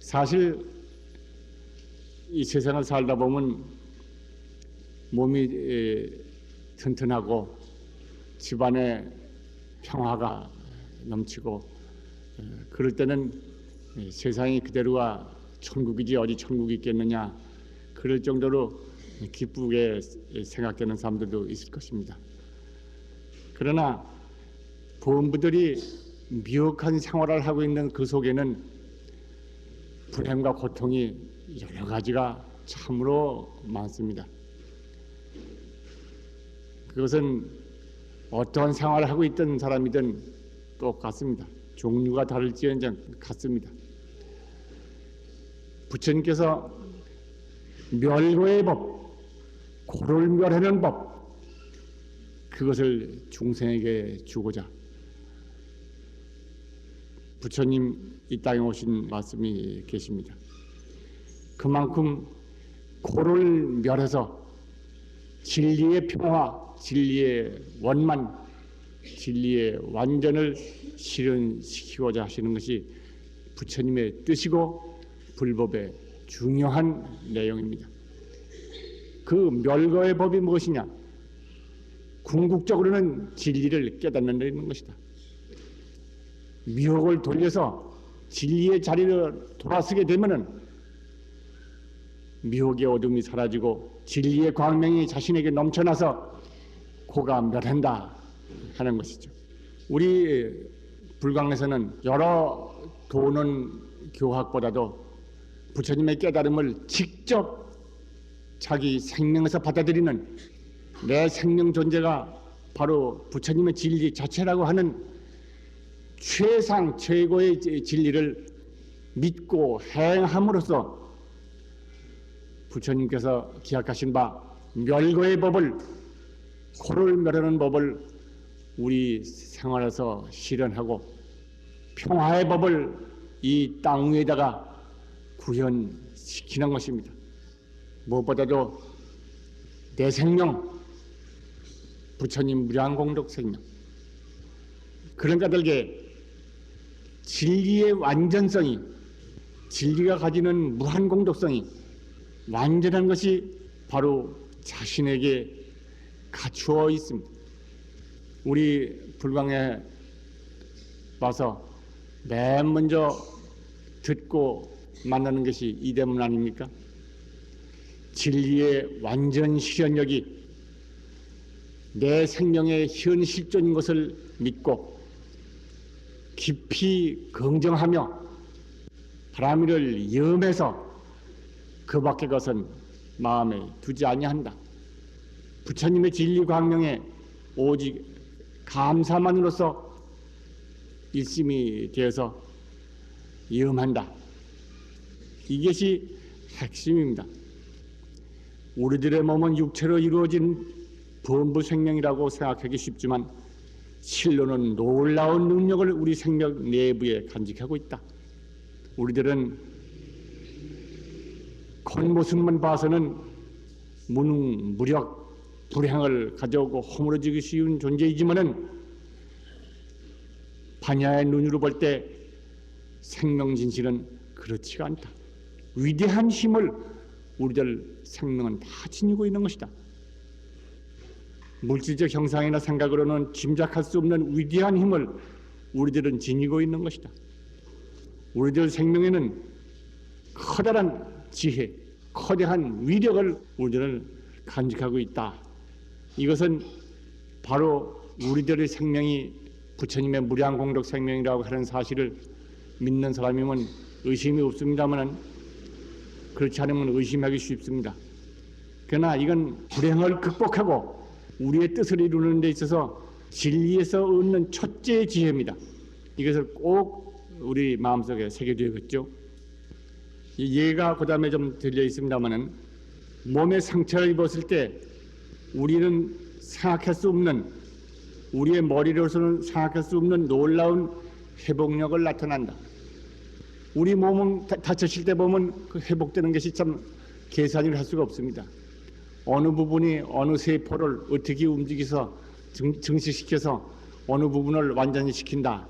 사실 이 세상을 살다 보면 몸이 튼튼하고 집안에 평화가 넘치고 그럴 때는 세상이 그대로가 천국이지 어디 천국이 있겠느냐 그럴 정도로 기쁘게 생각되는 사람들도 있을 것입니다. 그러나 부원부들이 미혹한 생활을 하고 있는 그 속에는 불행과 고통이 여러 가지가 참으로 많습니다. 그것은 어떠한 생활을 하고 있던 사람이든 똑같습니다. 종류가 다를지언정 같습니다. 부처님께서 멸고의 법, 고를 멸하는 법, 그것을 중생에게 주고자 부처님 이 땅에 오신 말씀이 계십니다. 그만큼 고를 멸해서 진리의 평화, 진리의 원만, 진리의 완전을 실현시키고자 하시는 것이 부처님의 뜻이고 불법의 중요한 내용입니다. 그 멸거의 법이 무엇이냐? 궁극적으로는 진리를 깨닫는 것이다. 미혹을 돌려서 진리의 자리를 돌아서게 되면은 미혹의 어둠이 사라지고 진리의 광명이 자신에게 넘쳐나서 고가 멸한다 하는 것이죠. 우리 불광에서는 여러 도는 교학보다도 부처님의 깨달음을 직접 자기 생명에서 받아들이는 내 생명 존재가 바로 부처님의 진리 자체라고 하는 최상 최고의 진리를 믿고 행함으로써 부처님께서 기약하신 바 멸거의 법을, 고를 멸하는 법을 우리 생활에서 실현하고 평화의 법을 이 땅 위에다가 구현시키는 것입니다. 무엇보다도 내 생명, 부처님 무량공덕 생명, 그런 자들에게 진리의 완전성이, 진리가 가지는 무한공덕성이 완전한 것이 바로 자신에게 갖추어 있습니다. 우리 불광에 와서 맨 먼저 듣고 만나는 것이 이 대문 아닙니까? 진리의 완전 실현력이 내 생명의 현실적인 것을 믿고 깊이 긍정하며 바라미를 염해서 그 밖의 것은 마음에 두지 아니한다. 부처님의 진리 광명에 오직 감사만으로서 일심이 되어서 염한다. 이것이 핵심입니다. 우리들의 몸은 육체로 이루어진 범부 생명이라고 생각하기 쉽지만 실로는 놀라운 능력을 우리 생명 내부에 간직하고 있다. 우리들은 겉모습만 봐서는 무능, 무력, 불행을 가져오고 허물어지기 쉬운 존재이지만은 반야의 눈으로 볼 때 생명 진실은 그렇지가 않다. 위대한 힘을 우리들 생명은 다 지니고 있는 것이다. 물질적 형상이나 생각으로는 짐작할 수 없는 위대한 힘을 우리들은 지니고 있는 것이다. 우리들 생명에는 커다란 지혜, 거대한 위력을 우리들은 간직하고 있다. 이것은 바로 우리들의 생명이 부처님의 무량공덕 생명이라고 하는 사실을 믿는 사람이면 의심이 없습니다만 그렇지 않으면 의심하기 쉽습니다. 그러나 이건 불행을 극복하고 우리의 뜻을 이루는 데 있어서 진리에서 얻는 첫째 지혜입니다. 이것을 꼭 우리 마음속에 새겨두어야겠죠. 예가 그 다음에 좀 들려 있습니다만은 몸에 상처를 입었을 때 우리는 생각할 수 없는, 우리의 머리로서는 생각할 수 없는 놀라운 회복력을 나타난다. 우리 몸은 다쳤을 때 보면 그 회복되는 것이 참 계산을 할 수가 없습니다. 어느 부분이 어느 세포를 어떻게 움직여서 증식시켜서 어느 부분을 완전히 시킨다.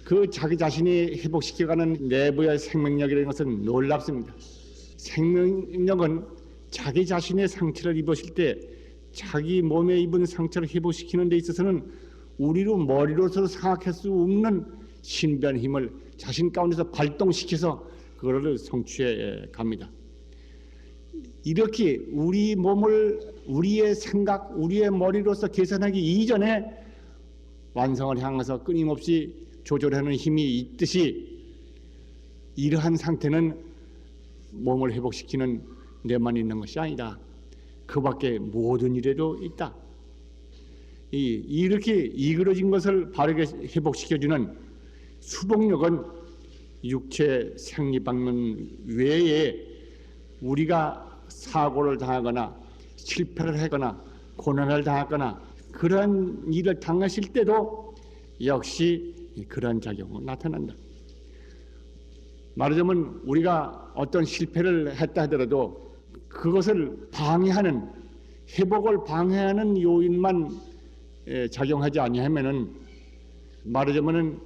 그 자기 자신이 회복시켜가는 내부의 생명력이라는 것은 놀랍습니다. 생명력은 자기 자신의 상처를 입으실 때 자기 몸에 입은 상처를 회복시키는 데 있어서는 우리로 머리로서 생각할 수 없는 신비한 힘을 자신 가운데서 발동시켜서 그거를 성취해 갑니다. 이렇게 우리 몸을 우리의 생각, 우리의 머리로서 계산하기 이전에 완성을 향해서 끊임없이 조절하는 힘이 있듯이 이러한 상태는 몸을 회복시키는 데만 있는 것이 아니다. 그 밖에 모든 일에도 있다. 이렇게 이그러진 것을 바르게 회복시켜주는 수복력은 육체 생리방면 외에 우리가 사고를 당하거나 실패를 하거나 고난을 당하거나 그런 일을 당하실 때도 역시 그런 작용이 나타난다. 말하자면 우리가 어떤 실패를 했다 하더라도 그것을 방해하는, 회복을 방해하는 요인만 작용하지 아니하면은 말하자면은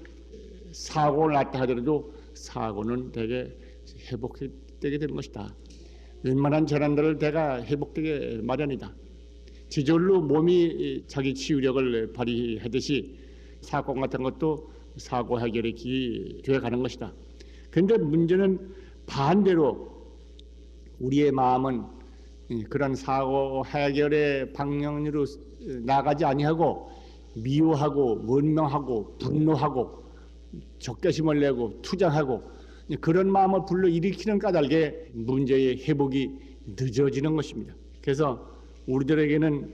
사고를 났다 하더라도 사고는 대개 회복되게 되는 것이다. 웬만한 재난들을 대가 회복되게 마련이다. 지절로 몸이 자기 치유력을 발휘하듯이 사고 같은 것도 사고 해결의 길이 되어 가는 것이다. 그런데 문제는 반대로 우리의 마음은 그런 사고 해결의 방향으로 나가지 아니하고 미워하고 원망하고 분노하고 적개심을 내고 투정하고 그런 마음을 불러일으키는 까닭에 문제의 회복이 늦어지는 것입니다. 그래서 우리들에게는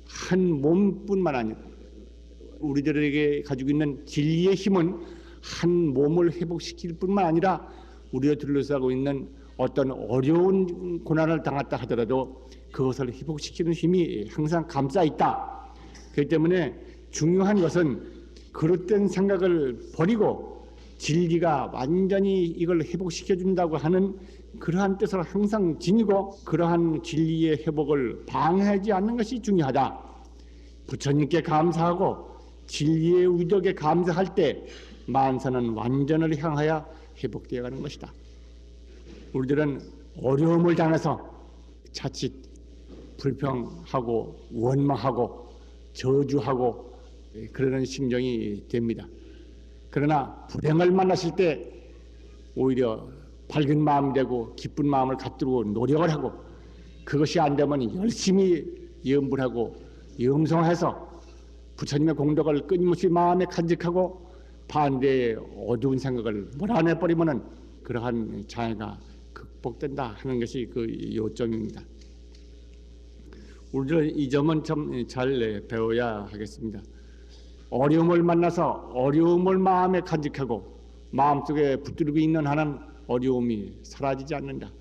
한 몸뿐만 아니라 우리들에게 가지고 있는 진리의 힘은 한 몸을 회복시킬 뿐만 아니라 우리가 둘러싸고 있는 어떤 어려운 고난을 당했다 하더라도 그것을 회복시키는 힘이 항상 감싸 있다. 그렇기 때문에 중요한 것은 그릇된 생각을 버리고 진리가 완전히 이걸 회복시켜 준다고 하는 그러한 뜻을 항상 지니고 그러한 진리의 회복을 방해하지 않는 것이 중요하다. 부처님께 감사하고 진리의 의덕에 감사할 때 만사는 완전을 향하여 회복되어 가는 것이다. 우리들은 어려움을 당해서 자칫 불평하고 원망하고 저주하고 그러는 심정이 됩니다. 그러나 불행을 만났을 때 오히려 밝은 마음이 되고 기쁜 마음을 갖도록 노력을 하고 그것이 안 되면 열심히 염불하고 염송해서 부처님의 공덕을 끊임없이 마음에 간직하고 반대의 어두운 생각을 몰아내버리면은 그러한 장애가 극복된다 하는 것이 그 요점입니다. 우리들 이 점은 좀 잘 배워야 하겠습니다. 어려움을 만나서 어려움을 마음에 간직하고 마음속에 붙들고 있는 한은 어려움이 사라지지 않는다.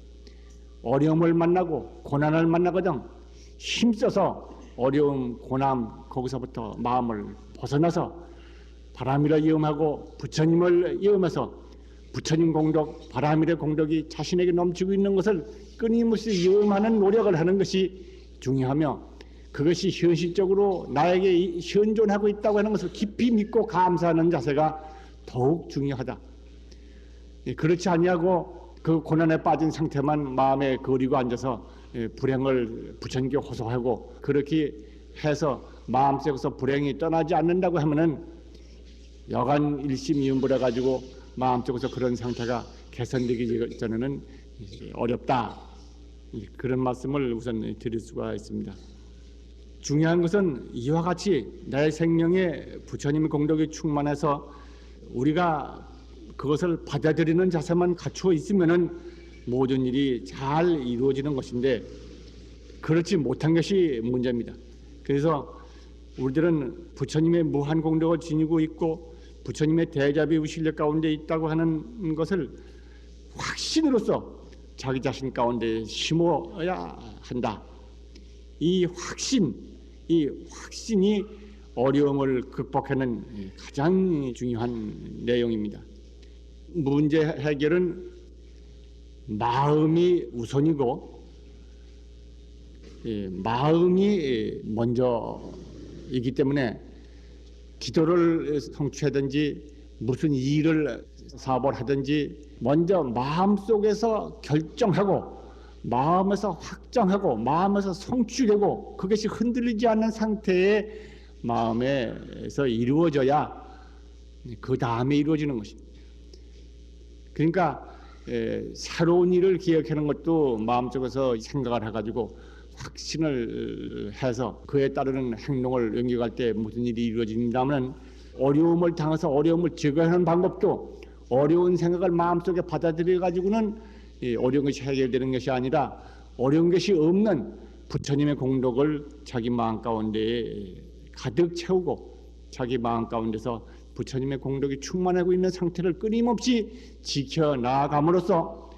어려움을 만나고 고난을 만나거든 힘써서 어려움, 고난 거기서부터 마음을 벗어나서 바람이라 염하고 부처님을 염해서 부처님 공덕, 바람일의 공덕이 자신에게 넘치고 있는 것을 끊임없이 염하는 노력을 하는 것이 중요하며 그것이 현실적으로 나에게 현존하고 있다고 하는 것을 깊이 믿고 감사하는 자세가 더욱 중요하다. 그렇지 아니하고 그 고난에 빠진 상태만 마음에 거리고 앉아서 불행을 부처님께 호소하고 그렇게 해서 마음속에서 불행이 떠나지 않는다고 하면은 여간 일심이음부려 가지고 마음속에서 그런 상태가 개선되기 전에는 어렵다. 그런 말씀을 우선 드릴 수가 있습니다. 중요한 것은 이와 같이 내 생명에 부처님의 공덕이 충만해서 우리가 그것을 받아들이는 자세만 갖추어 있으면은 모든 일이 잘 이루어지는 것인데 그렇지 못한 것이 문제입니다. 그래서 우리들은 부처님의 무한 공덕을 지니고 있고 부처님의 대자비 실력 가운데 있다고 하는 것을 확신으로서 자기 자신 가운데 심어야 한다. 이 확신이 어려움을 극복하는 가장 중요한 내용입니다. 문제 해결은 마음이 우선이고 마음이 먼저이기 때문에 기도를 성취하든지 무슨 일을 사업을 하든지 먼저 마음속에서 결정하고 마음에서 확정하고 마음에서 성취되고 그것이 흔들리지 않는 상태의 마음에서 이루어져야 그 다음에 이루어지는 것입니다. 그러니까 새로운 일을 기획하는 것도 마음속에서 생각을 해가지고 확신을 해서 그에 따르는 행동을 연결할 때 무슨 일이 이루어진다면 어려움을 당해서 어려움을 제거하는 방법도 어려운 생각을 마음속에 받아들여 가지고는 어려운 것이 해결되는 것이 아니라 어려운 것이 없는 부처님의 공덕을 자기 마음 가운데 가득 채우고 자기 마음 가운데서 부처님의 공덕이 충만하고 있는 상태를 끊임없이 지켜나감으로써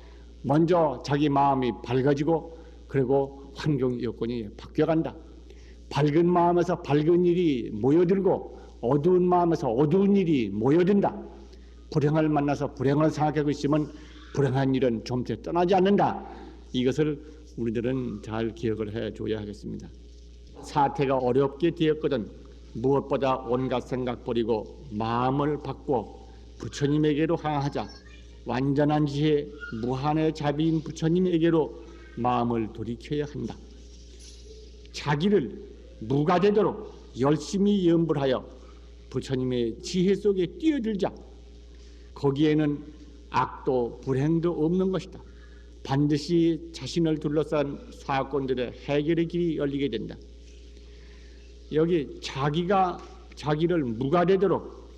먼저 자기 마음이 밝아지고 그리고 환경 여건이 바뀌어간다. 밝은 마음에서 밝은 일이 모여들고 어두운 마음에서 어두운 일이 모여든다. 불행을 만나서 불행을 생각하고 있으면 불행한 일은 좀처 떠나지 않는다. 이것을 우리들은 잘 기억을 해줘야 하겠습니다. 사태가 어렵게 되었거든 무엇보다 온갖 생각 버리고 마음을 바꾸어 부처님에게로 향하자. 완전한 지혜 무한의 자비인 부처님에게로 마음을 돌이켜야 한다. 자기를 무가 되도록 열심히 염불하여 부처님의 지혜 속에 뛰어들자. 거기에는 악도 불행도 없는 것이다. 반드시 자신을 둘러싼 사건들의 해결의 길이 열리게 된다. 여기 자기가 자기를 무가 되도록,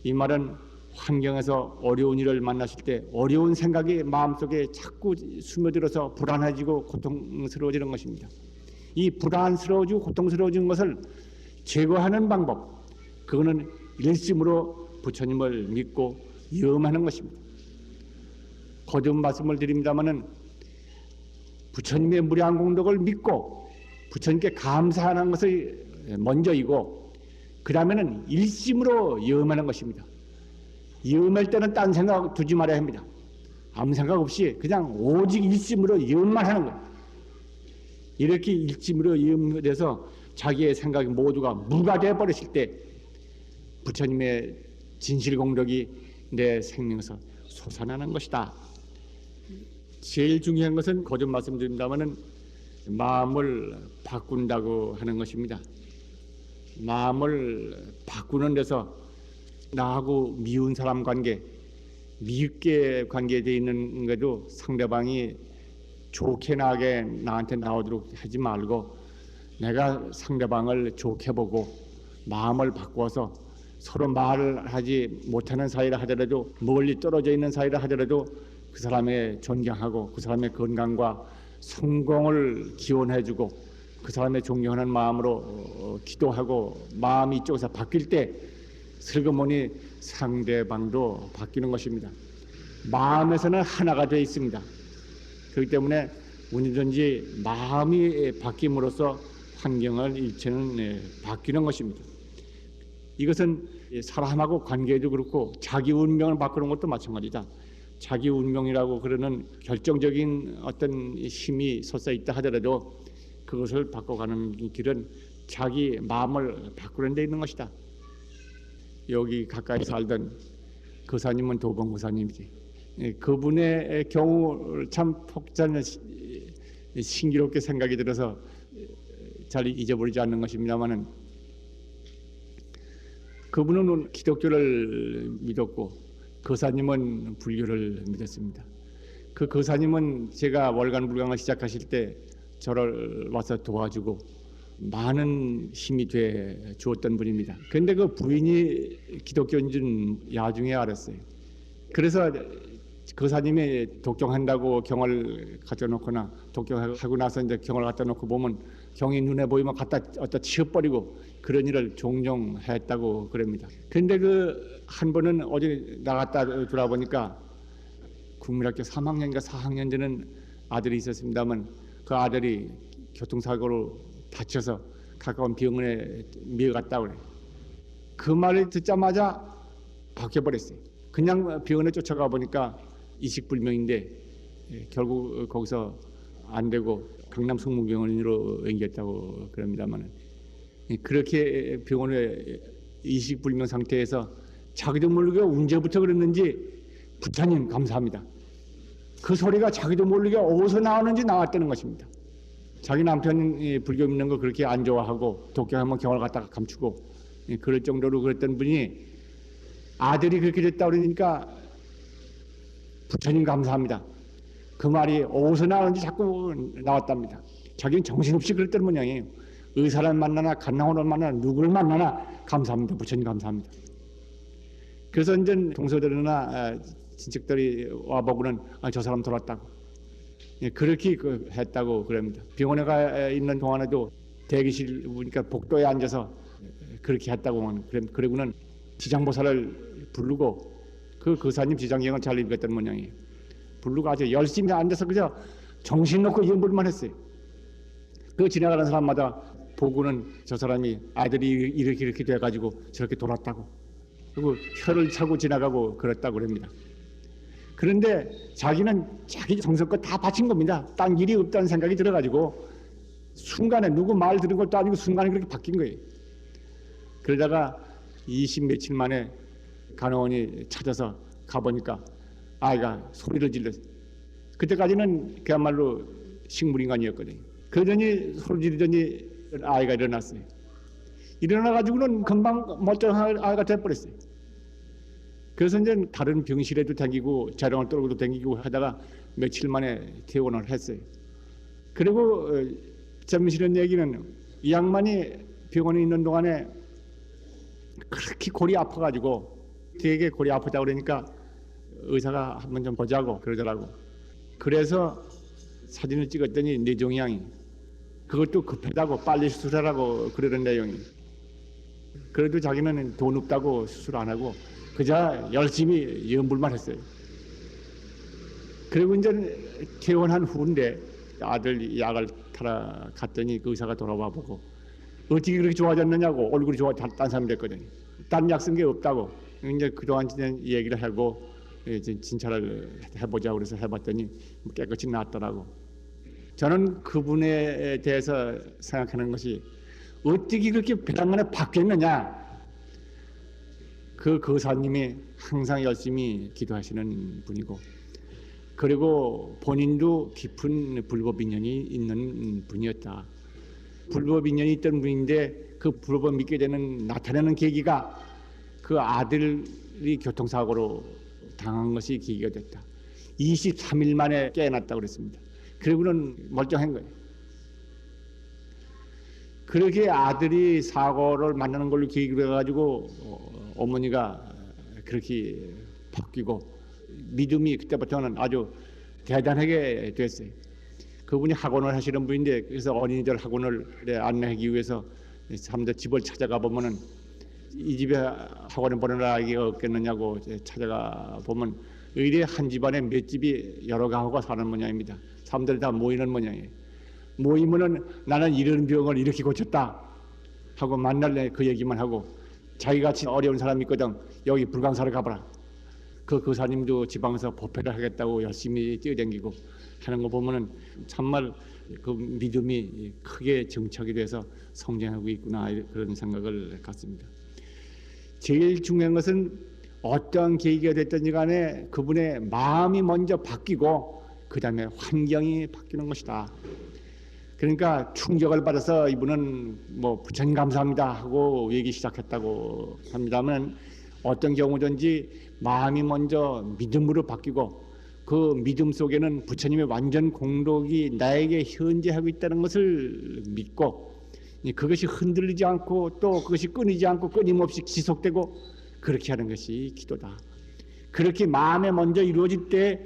이 말은 환경에서 어려운 일을 만났을 때 어려운 생각이 마음속에 자꾸 스며들어서 불안해지고 고통스러워지는 것입니다. 이 불안스러워지고 고통스러워지는 것을 제거하는 방법, 그거는 일심으로 부처님을 믿고 염하는 것입니다. 거듭 말씀을 드립니다마는 부처님의 무량 공덕을 믿고 부처님께 감사하는 것을 먼저이고 그 다음에는 일심으로 염하는 것입니다. 염할 때는 딴 생각 두지 말아야 합니다. 아무 생각 없이 그냥 오직 일심으로 염만 하는 거예요. 이렇게 일심으로 염해서 자기의 생각이 모두가 무가 되어버렸을 때 부처님의 진실공덕이 내 생명에서 솟아나는 것이다. 제일 중요한 것은 거듭 말씀드립니다마는 마음을 바꾼다고 하는 것입니다. 마음을 바꾸는 데서 나하고 미운 사람 관계, 미흡게 관계되어 있는 것도 상대방이 좋게 나게 나한테 나오도록 하지 말고 내가 상대방을 좋게 보고 마음을 바꾸어서 서로 말을 하지 못하는 사이라 하더라도 멀리 떨어져 있는 사이라 하더라도 그 사람의 존경하고 그 사람의 건강과 성공을 기원해주고 그 사람의 존경하는 마음으로 기도하고 마음이 이쪽에서 바뀔 때 슬그머니 상대방도 바뀌는 것입니다. 마음에서는 하나가 되어 있습니다. 그렇기 때문에 언제든지 마음이 바뀜으로써 환경을 일체는 바뀌는 것입니다. 이것은 사람하고 관계도 그렇고 자기 운명을 바꾸는 것도 마찬가지다. 자기 운명이라고 그러는 결정적인 어떤 힘이 솟아 있다 하더라도 그것을 바꿔가는 길은 자기 마음을 바꾸는 데 있는 것이다. 여기 가까이 살던 거사님은 도봉거사님이지. 그분의 경우 참 폭찬 신기롭게 생각이 들어서 잘 잊어버리지 않는 것입니다마는 그분은 기독교를 믿었고 거사님은 불교를 믿었습니다. 그 거사님은 제가 월간불강을 시작하실 때 저를 와서 도와주고 많은 힘이 돼 주었던 분입니다. 그런데 그 부인이 기독교인 줄 야중에 알았어요. 그래서 거사님이 독경한다고 경을 갖다 놓거나 독경하고 나서 이제 경을 갖다 놓고 보면 경이 눈에 보이면 갖다 치워버리고 그런 일을 종종 했다고 그럽니다. 그런데 그 한 번은 어디 나갔다 돌아보니까 국민학교 3학년인가 4학년 되는 아들이 있었습니다만 그 아들이 교통사고로 다쳐서 가까운 병원에 미어갔다고 그래요. 그 말을 듣자마자 바뀌어버렸어요. 그냥 병원에 쫓아가 보니까 이식불명인데 결국 거기서 안 되고 강남 성모병원으로 옮겼다고 그럽니다만 그렇게 병원에 이식불명 상태에서 자기도 모르게 언제부터 그랬는지 부처님 감사합니다. 그 소리가 자기도 모르게 어디서 나오는지 나왔다는 것입니다. 자기 남편이 불교 믿는 거 그렇게 안 좋아하고 독경하면 경을 갖다가 감추고 그럴 정도로 그랬던 분이 아들이 그렇게 됐다 그러니까 부처님 감사합니다. 그 말이 어디서 나오는지 자꾸 나왔답니다. 자기는 정신없이 그랬던 모양이에요. 의사를 만나나 간나원을 만나나 누구를 만나나 감사합니다. 부처님 감사합니다. 그래서 이제 동서들이나 친척들이 와보고는 저 사람 돌았다고 그렇게 했다고 그럽니다. 병원에 가 있는 동안에도 대기실 보니까 복도에 앉아서 그렇게 했다고 그러고는 지장보살을 부르고 그 거사님 지장경을 잘 읽었던 모양이에요. 부르고 아주 열심히 앉아서 그저 정신 놓고 연불만 했어요. 그 지나가는 사람마다 보고는 저 사람이 아들이 이렇게 돼가지고 저렇게 돌았다고 그리고 혀를 차고 지나가고 그랬다고 그럽니다. 그런데 자기는 자기 정성껏 다 바친 겁니다. 딴 일이 없다는 생각이 들어가지고 순간에 누구 말 들은 것도 아니고 순간에 그렇게 바뀐 거예요. 그러다가 20 며칠 만에 간호원이 찾아서 가보니까 아이가 소리를 질렀어요. 그때까지는 그야말로 식물인간이었거든요. 그러더니 소리 지르더니 아이가 일어났어요. 일어나가지고는 금방 멀쩡한 아이가 돼버렸어요. 그래서 이제 다른 병실에도 다니고 자령을 떨고도 다니고 하다가 며칠 만에 퇴원을 했어요. 그리고 재미있는 얘기는 이 양반이 병원에 있는 동안에 그렇게 골이 아파가지고 되게 골이 아프다 그러니까 의사가 한번 좀 보자고 그러더라고. 그래서 사진을 찍었더니 뇌종양이 그것도 급하다고 빨리 수술하라고 그러는 내용이. 그래도 자기는 돈 없다고 수술 안 하고 그저 열심히 연불만 했어요. 그리고 이제 퇴원한 후인데 아들 약을 타러 갔더니 그 의사가 돌아와 보고 어떻게 그렇게 좋아졌느냐고 얼굴이 딴 사람이 됐거든요. 딴 약 쓴 게 없다고. 이제 그동안 얘기를 하고 진찰을 해보자고 그래서 해봤더니 깨끗이 나았더라고. 저는 그분에 대해서 생각하는 것이 어떻게 그렇게 배당만에 바뀌었느냐. 그 거사님이 항상 열심히 기도하시는 분이고 그리고 본인도 깊은 불법 인연이 있는 분이었다. 불법 인연이 있던 분인데 그 불법 믿게 되는 나타나는 계기가 그 아들이 교통사고로 당한 것이 계기가 됐다. 23일 만에 깨어났다고 그랬습니다. 그리고는 멀쩡한 거예요. 그렇게 아들이 사고를 만나는 걸로 계기로 해가지고 어머니가 그렇게 바뀌고 믿음이 그때부터는 아주 대단하게 됐어요. 그분이 학원을 하시는 분인데 그래서 어린이들 학원을 안내하기 위해서 사람들 집을 찾아가 보면은 이 집에 학원에 보내는 아이가 없겠느냐고 찾아가 보면 의뢰 한 집안에 몇 집이 여러 가구가 사는 모양입니다. 사람들이 다 모이는 모양이에요. 모이면은 나는 이런 병을 이렇게 고쳤다 하고 만날래 그 얘기만 하고 자기같이 어려운 사람이 있거든 여기 불광사를 가봐라. 그 거사님도 지방에서 법회를 하겠다고 열심히 뛰어다니고 하는 거 보면은 정말 그 믿음이 크게 정착이 돼서 성장하고 있구나 그런 생각을 갖습니다. 제일 중요한 것은 어떠한 계기가 됐든지 간에 그분의 마음이 먼저 바뀌고 그 다음에 환경이 바뀌는 것이다. 그러니까 충격을 받아서 이분은 뭐 부처님 감사합니다 하고 얘기 시작했다고 합니다만 어떤 경우든지 마음이 먼저 믿음으로 바뀌고 그 믿음 속에는 부처님의 완전 공덕이 나에게 현재하고 있다는 것을 믿고 그것이 흔들리지 않고 또 그것이 끊이지 않고 끊임없이 지속되고 그렇게 하는 것이 기도다. 그렇게 마음에 먼저 이루어질 때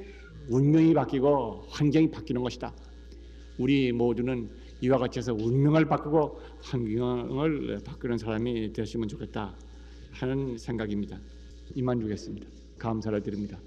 운명이 바뀌고 환경이 바뀌는 것이다. 우리 모두는 이와 같이 해서 운명을 바꾸고 환경을 바꾸는 사람이 되었으면 좋겠다 하는 생각입니다. 이만 두겠습니다. 감사를 드립니다.